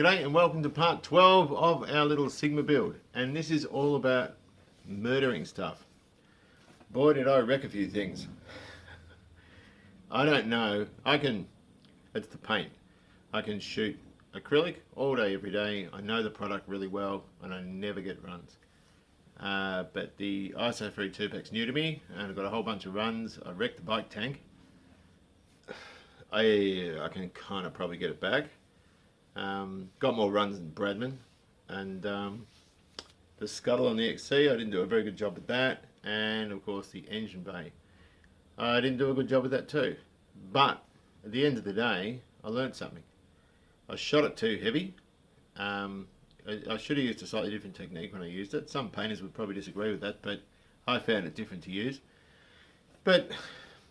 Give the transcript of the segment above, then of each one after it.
G'day and welcome to part 12 of our little Sigma build, and this is all about murdering stuff. Boy, did I wreck a few things. I don't know, it's the paint. I can shoot acrylic all day every day. I know the product really well and I never get runs. But the ISO 32pack's new to me and I've got a whole bunch of runs. I wrecked the bike tank. I can kind of probably get it back. Got more runs than Bradman, and the scuttle on the XC, I didn't do a very good job with that, and of course the engine bay, I didn't do a good job with that too. But at the end of the day, I learned something. I shot it too heavy. I should have used a slightly different technique when I used it. Some painters would probably disagree with that, but I found it different to use. But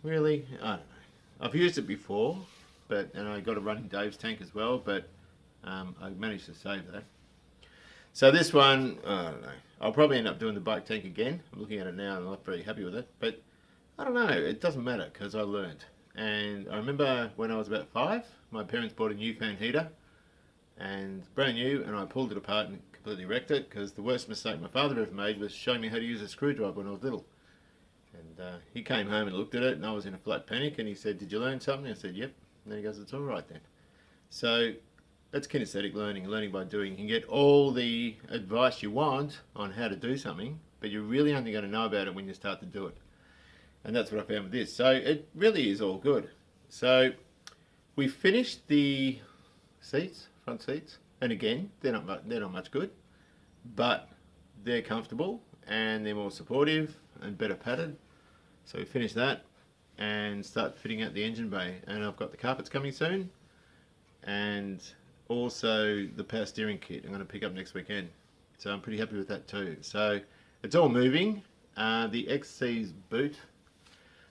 really, I don't know. I've used it before, and I got a run in Dave's tank as well, but I managed to save that. So this one, I don't know. I'll probably end up doing the bike tank again. I'm looking at it now and I'm not very happy with it. But I don't know. It doesn't matter because I learned. And I remember when I was about 5, my parents bought a new fan heater. And brand new, and I pulled it apart and completely wrecked it because the worst mistake my father ever made was showing me how to use a screwdriver when I was little. And he came home and looked at it and I was in a flat panic and he said, "Did you learn something?" I said, "Yep." And then he goes, "It's all right then." So that's kinesthetic learning by doing. You can get all the advice you want on how to do something, but you're really only going to know about it when you start to do it. And that's what I found with this. So it really is all good. So we finished the seats, front seats, and again, they're not much good, but they're comfortable and they're more supportive and better padded. So we finished that and start fitting out the engine bay, and I've got the carpets coming soon, and also the power steering kit I'm going to pick up next weekend. So I'm pretty happy with that too. So it's all moving. The XC's boot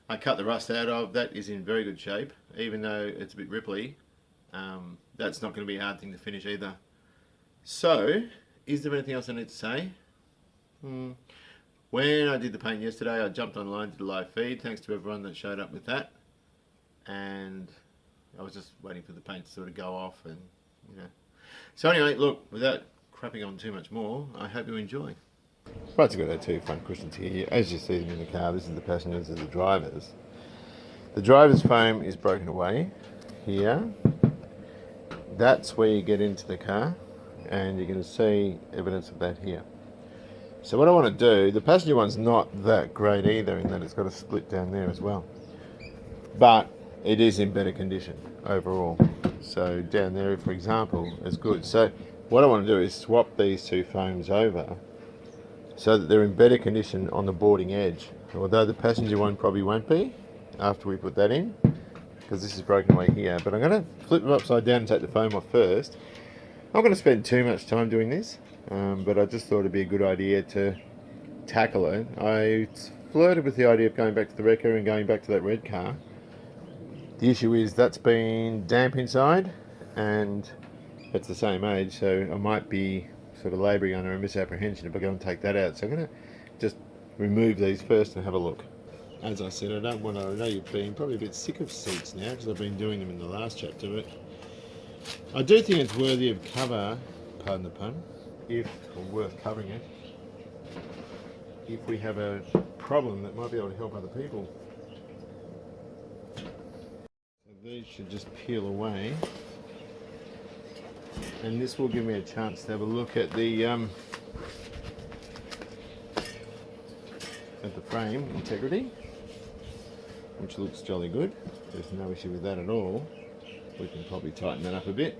I cut the rust out of. That is in very good shape, even though it's a bit ripply. That's not going to be a hard thing to finish either. So is there anything else I need to say? When I did the paint yesterday, I jumped online to the live feed. Thanks to everyone that showed up with that. And I was just waiting for the paint to sort of go off, and So anyway, look, without crapping on too much more, I hope you enjoy. Right, it's got our 2 front cushions here. As you see them in the car, this is the passengers and the drivers. The driver's foam is broken away here. That's where you get into the car, and you're going to see evidence of that here. So what I want to do, the passenger one's not that great either in that it's got a split down there as well. But it is in better condition overall. So down there, for example, is good. So what I want to do is swap these 2 foams over so that they're in better condition on the boarding edge. Although the passenger one probably won't be after we put that in, because this is broken away here. But I'm going to flip them upside down and take the foam off first. I'm not going to spend too much time doing this, but I just thought it'd be a good idea to tackle it. I flirted with the idea of going back to the Wrecker and going back to that red car. The issue is that's been damp inside and it's the same age, so I might be sort of labouring under a misapprehension if I go and take that out. So I'm going to just remove these first and have a look. As I said, I know you've been probably a bit sick of seats now because I've been doing them in the last chapter, but I do think it's worthy of cover, pardon the pun, or worth covering it, if we have a problem that might be able to help other people. So these should just peel away, and this will give me a chance to have a look at the frame integrity, which looks jolly good. There's no issue with that at all. We can probably tighten that up a bit,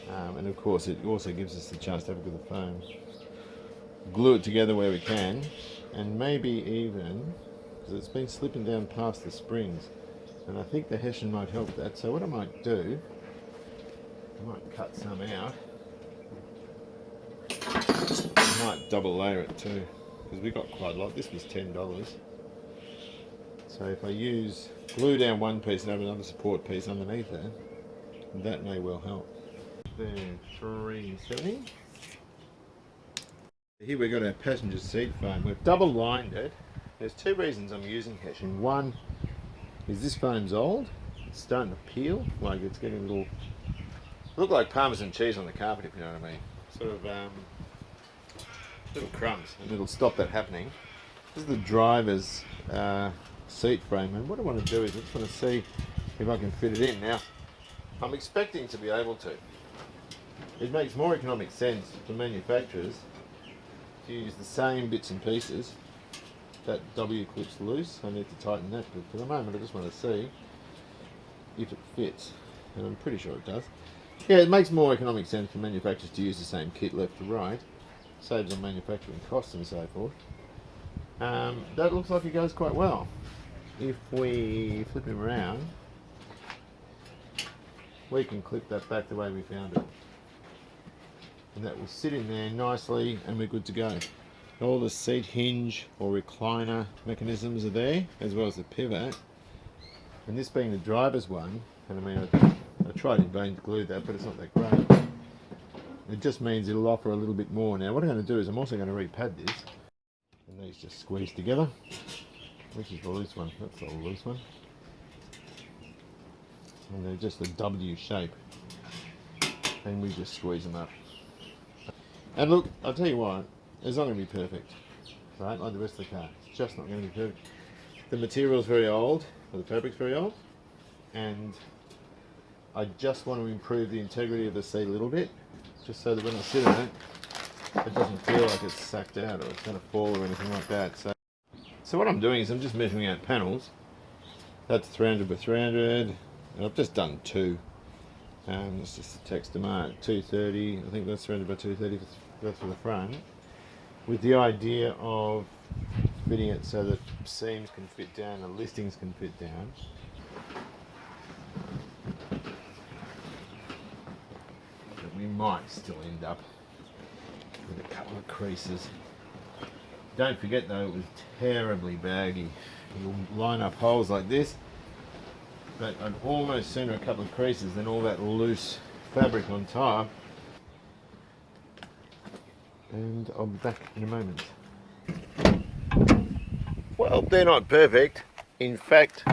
and of course it also gives us the chance to have a look at the foam. Glue it together where we can, and maybe even, because it's been slipping down past the springs, and I think the Hessian might help that. So what I might do, I might cut some out. I might double layer it too, because we got quite a lot. This was $10. So if I glue down one piece and have another support piece underneath it, that may well help. Then $3.70. Here we've got our passenger seat foam. We've double lined it. There's 2 reasons I'm using Hessian. One is this foam's old. It's starting to peel, like it's getting a little Look like Parmesan cheese on the carpet, if you know what I mean. Sort of little crumbs, and it'll stop that happening. This is the driver's seat frame, and what I want to do is I just want to see if I can fit it in. Now, I'm expecting to be able to. It makes more economic sense for manufacturers to use the same bits and pieces. That W clip's loose, I need to tighten that, but for the moment I just want to see if it fits, and I'm pretty sure it does. Yeah, it makes more economic sense for manufacturers to use the same kit left to right, saves on manufacturing costs and so forth. That looks like it goes quite well. If we flip him around, we can clip that back the way we found it. And that will sit in there nicely and we're good to go. All the seat hinge or recliner mechanisms are there, as well as the pivot. And this being the driver's one, and I mean I tried in vain to glue that, but it's not that great. It just means it'll offer a little bit more. Now what I'm going to do is I'm also going to repad this, and these just squeeze together. Which is the loose one? That's the loose one. And they're just a W shape, and we just squeeze them up. And look, I'll tell you what, it's not going to be perfect, right? Like the rest of the car, it's just not going to be perfect. The material's very old, or the fabric's very old, and I just want to improve the integrity of the seat a little bit, just so that when I sit in it, it doesn't feel like it's sacked out or it's going to fall or anything like that. So what I'm doing is I'm just measuring out panels. That's 300 by 300, and I've just done two. It's just the text to mark, 230, I think that's 300 by 230, that's for the front, with the idea of fitting it so that seams can fit down and listings can fit down. But we might still end up with a couple of creases. Don't forget though, it was terribly baggy. You'll line up holes like this, but I'd almost sooner a couple of creases than all that loose fabric on top. And I'll be back in a moment. Well, they're not perfect. In fact,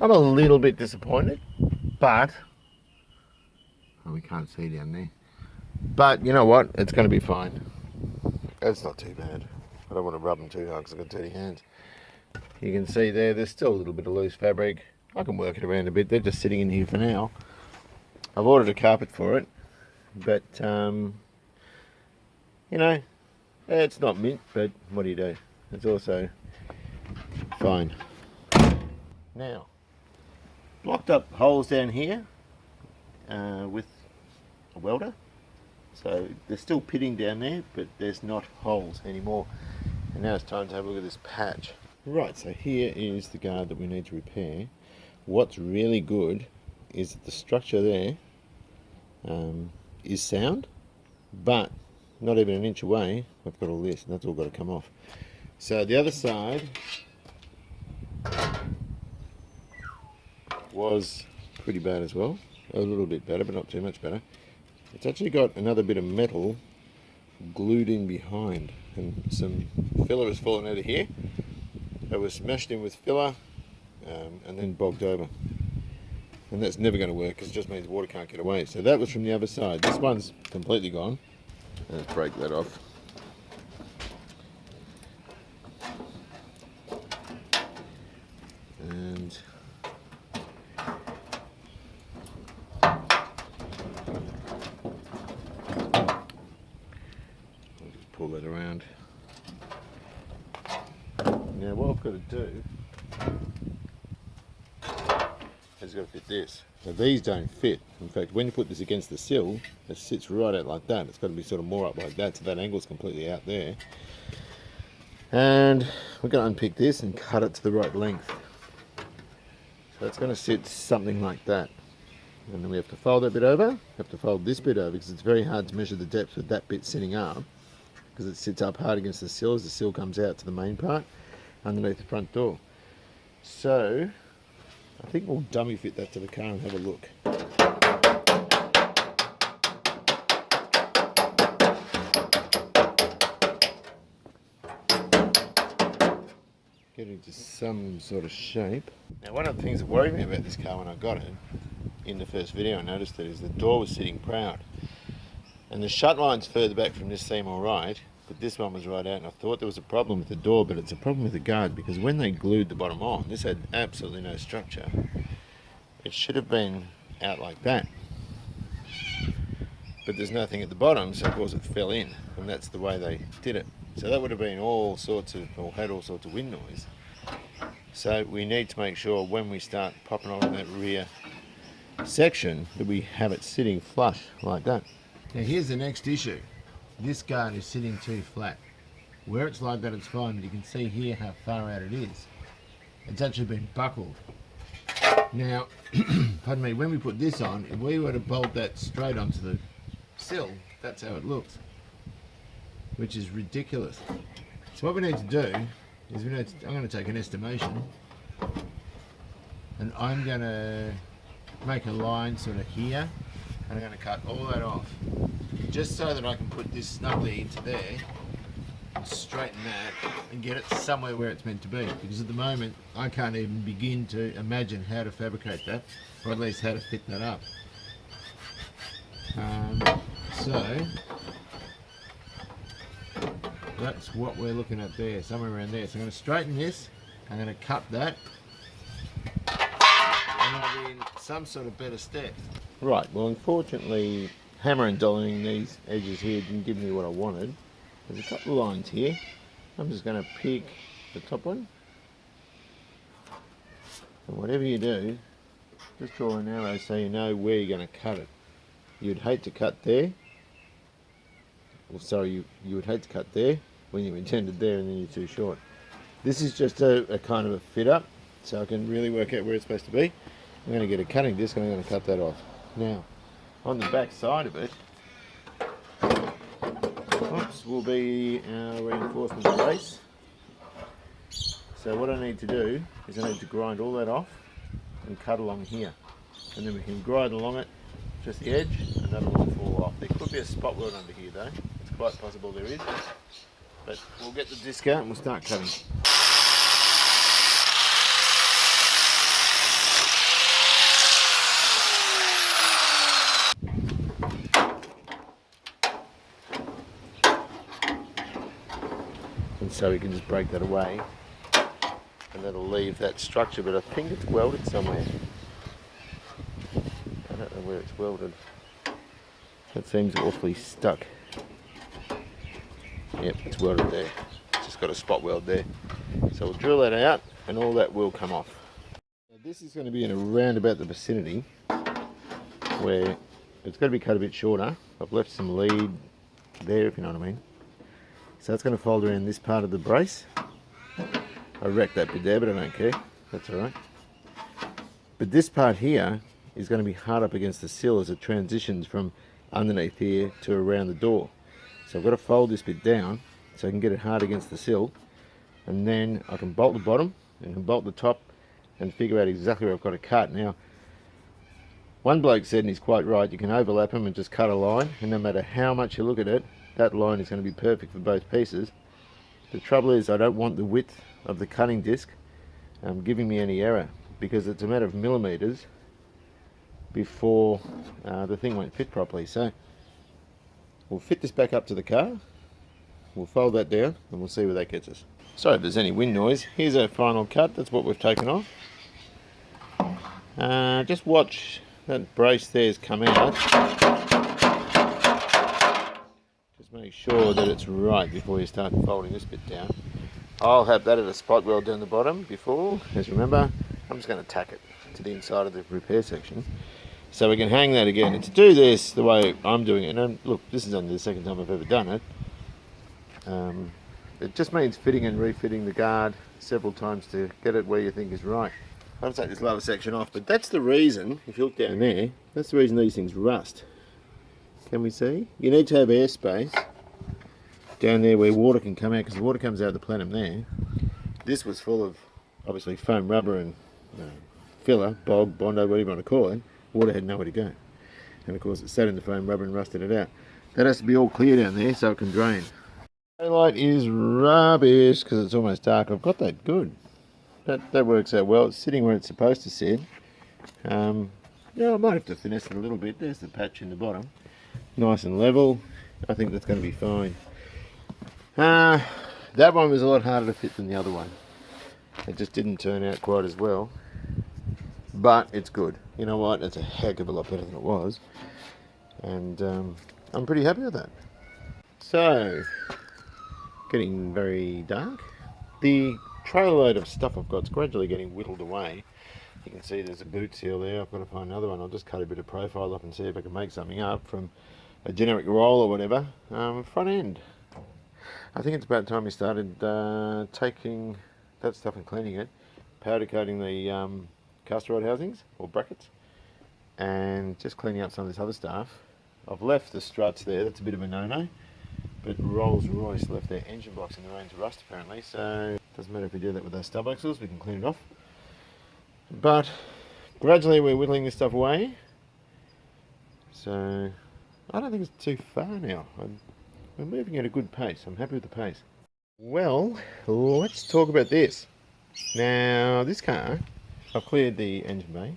I'm a little bit disappointed, but oh, we can't see down there. But you know what? It's going to be fine. It's not too bad. I don't want to rub them too hard because I've got dirty hands. You can see there's still a little bit of loose fabric. I can work it around a bit. They're just sitting in here for now. I've ordered a carpet for it, but you know, it's not mint, but what do? It's also fine. Now, blocked up holes down here with a welder. So there's still pitting down there, but there's not holes anymore. And now it's time to have a look at this patch. Right, so here is the guard that we need to repair. What's really good is that the structure there is sound, but not even an inch away, I've got all this, and that's all got to come off. So the other side was pretty bad as well. A little bit better, but not too much better. It's actually got another bit of metal glued in behind, and some filler has fallen out of here. It was smashed in with filler and then bogged over. And that's never going to work because it just means water can't get away. So that was from the other side. This one's completely gone. Let's break that off. And I'll just pull that around. Now what I've got to do is got to fit this. Now these don't fit. In fact, when you put this against the sill, it sits right out like that. It's got to be sort of more up like that, so that angle's completely out there. And we're going to unpick this and cut it to the right length. So it's going to sit something like that. And then we have to fold that bit over, have to fold this bit over, because it's very hard to measure the depth with that bit sitting up, because it sits up hard against the sill as the sill comes out to the main part underneath the front door. So I think we'll dummy fit that to the car and have a look. Get into some sort of shape. Now one of the things that worried me about this car when I got it in the first video, I noticed that is the door was sitting proud. And the shut line's further back from this seam alright, but this one was right out, and I thought there was a problem with the door, but it's a problem with the guard, because when they glued the bottom on, this had absolutely no structure. It should have been out like that. But there's nothing at the bottom, so of course it fell in, and that's the way they did it. So that would have been all sorts of, or had all sorts of wind noise. So we need to make sure when we start popping on that rear section that we have it sitting flush like that. Now here's the next issue. This guard is sitting too flat. Where it's like that it's fine, but you can see here how far out it is. It's actually been buckled. Now, pardon me, when we put this on, if we were to bolt that straight onto the sill, that's how it looks, which is ridiculous. So what we need to do is I'm going to take an estimation, and I'm going to make a line sort of here, and I'm going to cut all that off, just so that I can put this snugly into there and straighten that and get it somewhere where it's meant to be, because at the moment I can't even begin to imagine how to fabricate that, or at least how to fit that up. So that's what we're looking at there, somewhere around there. So I'm going to straighten this, I'm going to cut that, and I'll be in some sort of better stead. Right, well unfortunately hammer and dollering these edges here didn't give me what I wanted. There's a couple of lines here. I'm just going to pick the top one, and whatever you do, just draw an arrow so you know where you're going to cut it. You'd hate to cut there, or sorry, you would hate to cut there when you intended there and then you're too short. This is just a kind of a fit up, so I can really work out where it's supposed to be. I'm going to get a cutting disc and I'm going to cut that off. Now, on the back side of it, will be our reinforcement brace. So what I need to do is I need to grind all that off and cut along here, and then we can grind along it, just the edge, and that'll all fall off. There could be a spot weld under here though, it's quite possible there is, but we'll get the disc out and we'll start cutting. And so we can just break that away, and that'll leave that structure, but I think it's welded somewhere. I don't know where it's welded. That seems awfully stuck. Yep, it's welded there. It's just got a spot weld there. So we'll drill that out and all that will come off. Now this is going to be in around about the vicinity where it's going to be cut a bit shorter. I've left some lead there, if you know what I mean. So it's going to fold around this part of the brace. I wrecked that bit there, but I don't care. That's alright. But this part here is going to be hard up against the sill as it transitions from underneath here to around the door. So I've got to fold this bit down so I can get it hard against the sill, and then I can bolt the bottom and can bolt the top and figure out exactly where I've got to cut. Now, one bloke said, and he's quite right, you can overlap them and just cut a line, and no matter how much you look at it, that line is going to be perfect for both pieces. The trouble is I don't want the width of the cutting disc giving me any error, because it's a matter of millimeters before the thing won't fit properly. So we'll fit this back up to the car, we'll fold that down, and we'll see where that gets us. Sorry if there's any wind noise. Here's our final cut. That's what we've taken off. Just watch that brace there's come out. Just make sure that it's right before you start folding this bit down. I'll have that at a spot weld down the bottom before, as remember, I'm just going to tack it to the inside of the repair section, so we can hang that again. And to do this the way I'm doing it, and look, this is only the second time I've ever done it, it just means fitting and refitting the guard several times to get it where you think is right. I'll take this lower section off, but that's the reason, if you look down there, that's the reason these things rust. Can we see? You need to have airspace down there where water can come out, because the water comes out of the plenum there. This was full of, obviously, foam rubber and filler, bog, bondo, whatever you want to call it. Water had nowhere to go. And of course it sat in the foam rubber and rusted it out. That has to be all clear down there so it can drain. Daylight is rubbish because it's almost dark. I've got that good. That works out well. It's sitting where it's supposed to sit. Yeah, Yeah, I might have to finesse it a little bit. There's the patch in the bottom. Nice and level. I think that's going to be fine. That one was a lot harder to fit than the other one. It just didn't turn out quite as well. But it's good. You know what? It's a heck of a lot better than it was. And I'm pretty happy with that. So, getting very dark. The trailer load of stuff I've got is gradually getting whittled away. You can see there's a boot seal there. I've got to find another one. I'll just cut a bit of profile up and see if I can make something up from a generic roll or whatever. Front end. I think it's about time we started taking that stuff and cleaning it, powder coating the caster rod housings or brackets, and just cleaning up some of this other stuff. I've left the struts there. That's a bit of a no-no. But Rolls-Royce left their engine blocks in the rain to rust apparently, so it doesn't matter if we do that with those stub axles, we can clean it off. But gradually we're whittling this stuff away, so I don't think it's too far now. We're moving at a good pace. I'm happy with the pace. Well, let's talk about this. Now, this car, I've cleared the engine bay,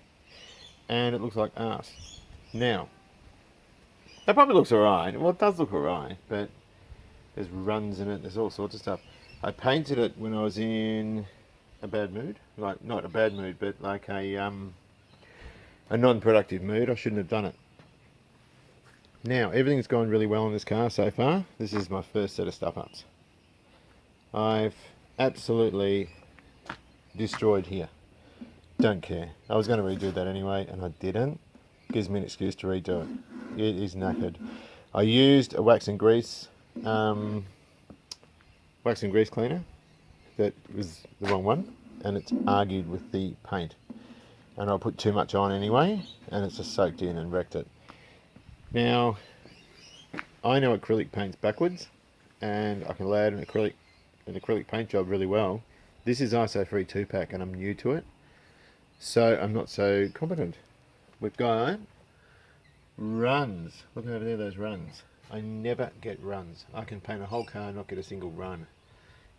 and it looks like arse. Now, that probably looks alright. Well, it does look alright, but there's runs in it, there's all sorts of stuff. I painted it when I was in a bad mood. Like, not a bad mood, but like a non-productive mood. I shouldn't have done it. Now, everything's gone really well in this car so far. This is my first set of stuff-ups. I've absolutely destroyed here. Don't care. I was going to redo that anyway, and I didn't. Gives me an excuse to redo it. It is knackered. I used a wax and grease cleaner. That was the wrong one, and it's argued with the paint. And I put too much on anyway, and it's just soaked in and wrecked it. Now, I know acrylic paints backwards, and I can lay out an acrylic paint job really well. This is ISO free 2-pack, and I'm new to it, so I'm not so competent. We've got runs. Look over there, those runs. I never get runs. I can paint a whole car and not get a single run.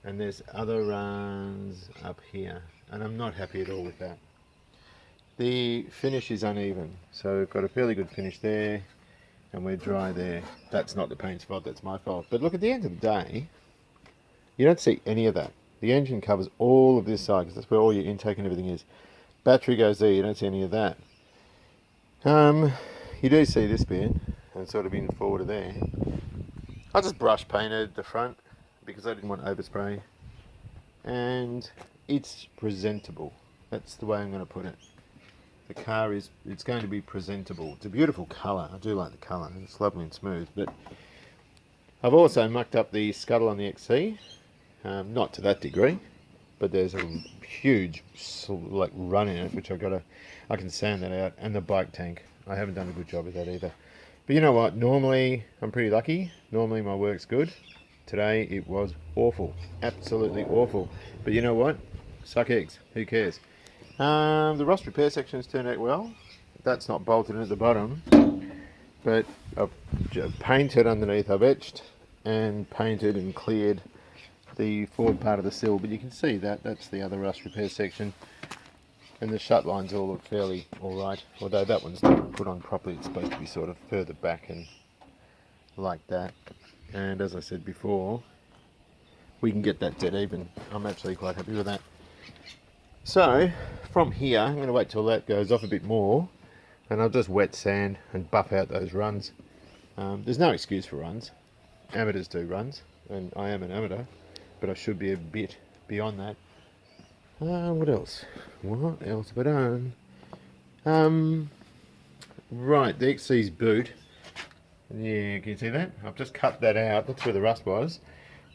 And there's other runs up here, and I'm not happy at all with that. The finish is uneven, so we've got a fairly good finish there, and we're dry there. That's not the paint's fault, that's my fault. But look, at the end of the day, you don't see any of that. The engine covers all of this side, because that's where all your intake and everything is. Battery goes there, you don't see any of that. You do see this bit, and sort of in forward of there. I just brush painted the front, because I didn't want overspray. And it's presentable. That's the way I'm going to put it. The car it's going to be presentable. It's a beautiful colour. I do like the colour. It's lovely and smooth. But I've also mucked up the scuttle on the XC. Not to that degree, but there's a huge like run in it, which I can sand that out. And the bike tank. I haven't done a good job with that either. But you know what? Normally I'm pretty lucky. Normally my work's good. Today it was awful. Absolutely awful. But you know what? Suck eggs. Who cares? The rust repair section has turned out well. That's not bolted in at the bottom, but I've painted underneath. I've etched and painted and cleared the forward part of the sill, but you can see that's the other rust repair section, and the shut lines all look fairly alright, although that one's not put on properly. It's supposed to be sort of further back and like that, and as I said before, we can get that dead even. I'm actually quite happy with that. So, from here, I'm going to wait till that goes off a bit more, and I'll just wet sand and buff out those runs. There's no excuse for runs. Amateurs do runs, and I am an amateur, but I should be a bit beyond that. What else? What else have I done? Right, the XC's boot. Yeah, can you see that? I've just cut that out. That's where the rust was.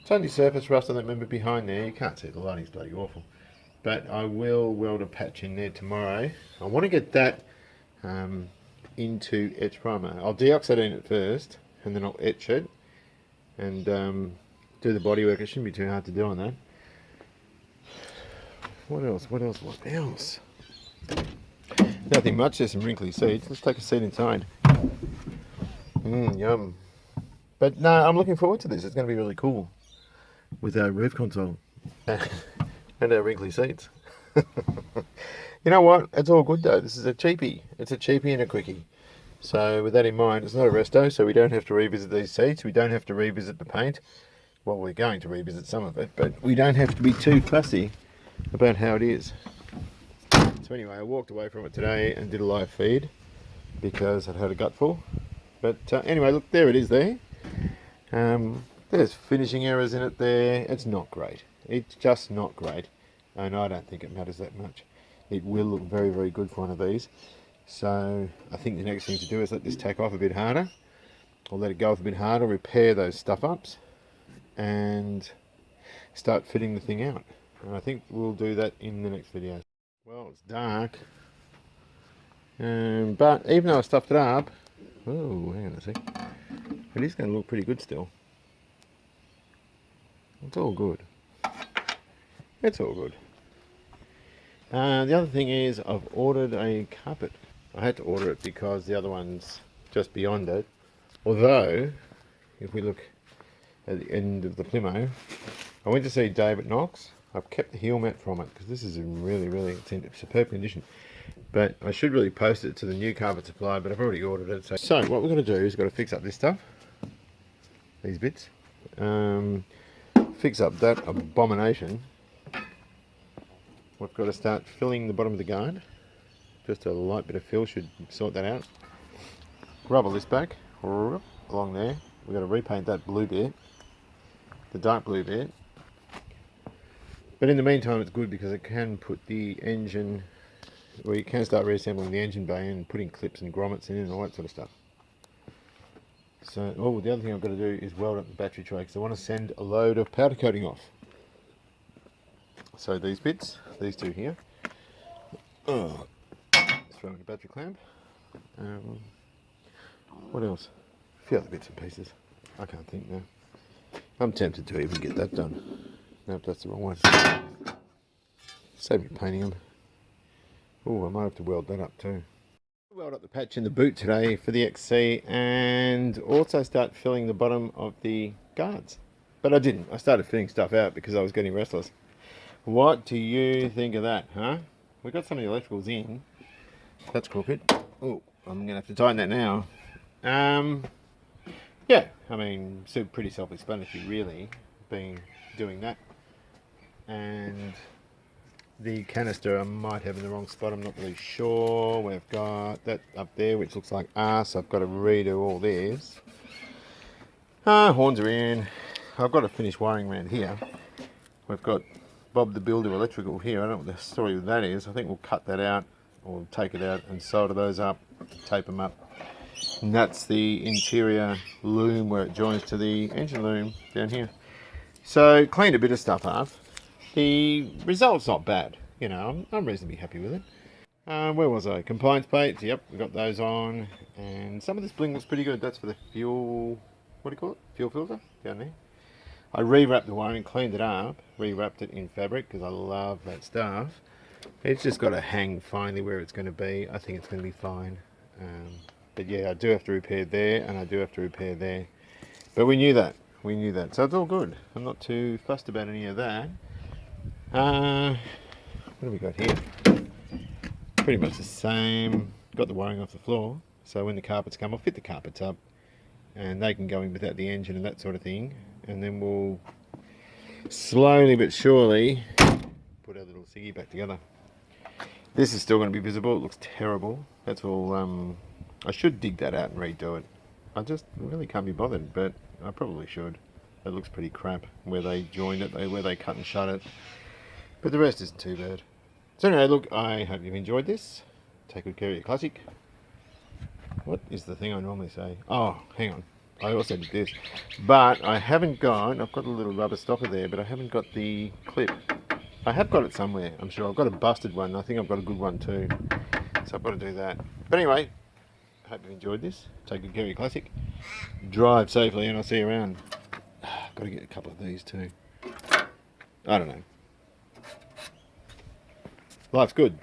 It's only surface rust on that member behind there. You can't see, the lighting's bloody awful. But I will weld a patch in there tomorrow. I want to get that into etch primer. I'll deoxidine it first, and then I'll etch it, and do the bodywork. It shouldn't be too hard to do on that. What else? What else? What else? Nothing much. There's some wrinkly seats. Let's take a seat inside. Yum. But no, I'm looking forward to this. It's going to be really cool with our roof console. And our wrinkly seats. You know what? It's all good though. This is a cheapie. It's a cheapie and a quickie. So with that in mind, it's not a resto, so we don't have to revisit these seats. We don't have to revisit the paint. Well, we're going to revisit some of it, but we don't have to be too fussy about how it is. So anyway, I walked away from it today and did a live feed because I'd had a gutful. But anyway, look, there it is there. There's finishing errors in it there. It's not great. It's just not great. And I don't think it matters that much. It will look very, very good for one of these. So I think the next thing to do is let this tack off a bit harder. Or let it go off a bit harder, repair those stuff-ups, and start fitting the thing out. And I think we'll do that in the next video. Well, it's dark. But even though I stuffed it up, oh, hang on a sec. It is going to look pretty good still. It's all good. It's all good. The other thing is I've ordered a carpet. I had to order it because the other one's just beyond it. Although, if we look at the end of the Plimo, I went to see David Knox. I've kept the heel mat from it because this is in it's in superb condition. But I should really post it to the new carpet supply, but I've already ordered it. So what we're going to do is we've got to fix up this stuff, these bits, fix up that abomination. We've got to start filling the bottom of the guard. Just a light bit of fill should sort that out. Rubble this back along there. We've got to repaint that blue bit, the dark blue bit. But in the meantime, it's good because it can put the engine, well, you can start reassembling the engine bay and putting clips and grommets in and all that sort of stuff. So, oh, the other thing I've got to do is weld up the battery tray because I want to send a load of powder coating off. So these bits, these two here, throw in the battery clamp. What else? A few other bits and pieces. I can't think now. I'm tempted to even get that done. Nope, that's the wrong one. Save me painting them. Oh, I might have to weld that up too. Weld up the patch in the boot today for the XC and also start filling the bottom of the guards. But I didn't. I started filling stuff out because I was getting restless. What do you think of that, huh? We got some of the electricals in. That's crooked. Oh, I'm gonna have to tighten that now. Yeah, I mean, so pretty self-explanatory really, doing that. And the canister I might have in the wrong spot, I'm not really sure. We've got that up there which looks like arse. I've got to redo all this. Horns are in. I've got to finish wiring around here. We've got Bob the Builder electrical here. I don't know what the story of that is. I think we'll cut that out or take it out and solder those up, tape them up. And that's the interior loom where it joins to the engine loom down here. So cleaned a bit of stuff up. The result's not bad, you know, I'm reasonably happy with it. Where was I? Compliance plates, yep, we got those on. And some of this bling looks pretty good. That's for the fuel, what do you call it? Fuel filter down there. I rewrapped the wiring, cleaned it up, rewrapped it in fabric because I love that stuff. It's just got to hang finely where it's going to be. I think it's going to be fine. But yeah, I do have to repair there and I do have to repair there. But we knew that. We knew that. So it's all good. I'm not too fussed about any of that. What have we got here? Pretty much the same. Got the wiring off the floor. So when the carpets come, I'll fit the carpets up. And they can go in without the engine and that sort of thing. And then we'll slowly but surely put our little ciggy back together. This is still going to be visible. It looks terrible. That's all. I should dig that out and redo it. I just really can't be bothered, but I probably should. It looks pretty crap where they joined it, where they cut and shut it. But the rest isn't too bad. So anyway, look, I hope you've enjoyed this. Take good care of your classic. What is the thing I normally say? Oh, hang on. I also did this. But I haven't got, I've got a little rubber stopper there, but I haven't got the clip. I have got it somewhere, I'm sure. I've got a busted one. I think I've got a good one too. So I've got to do that. But anyway, I hope you've enjoyed this. Take good care of your classic. Drive safely and I'll see you around. Got to get a couple of these too. I don't know. Life's good.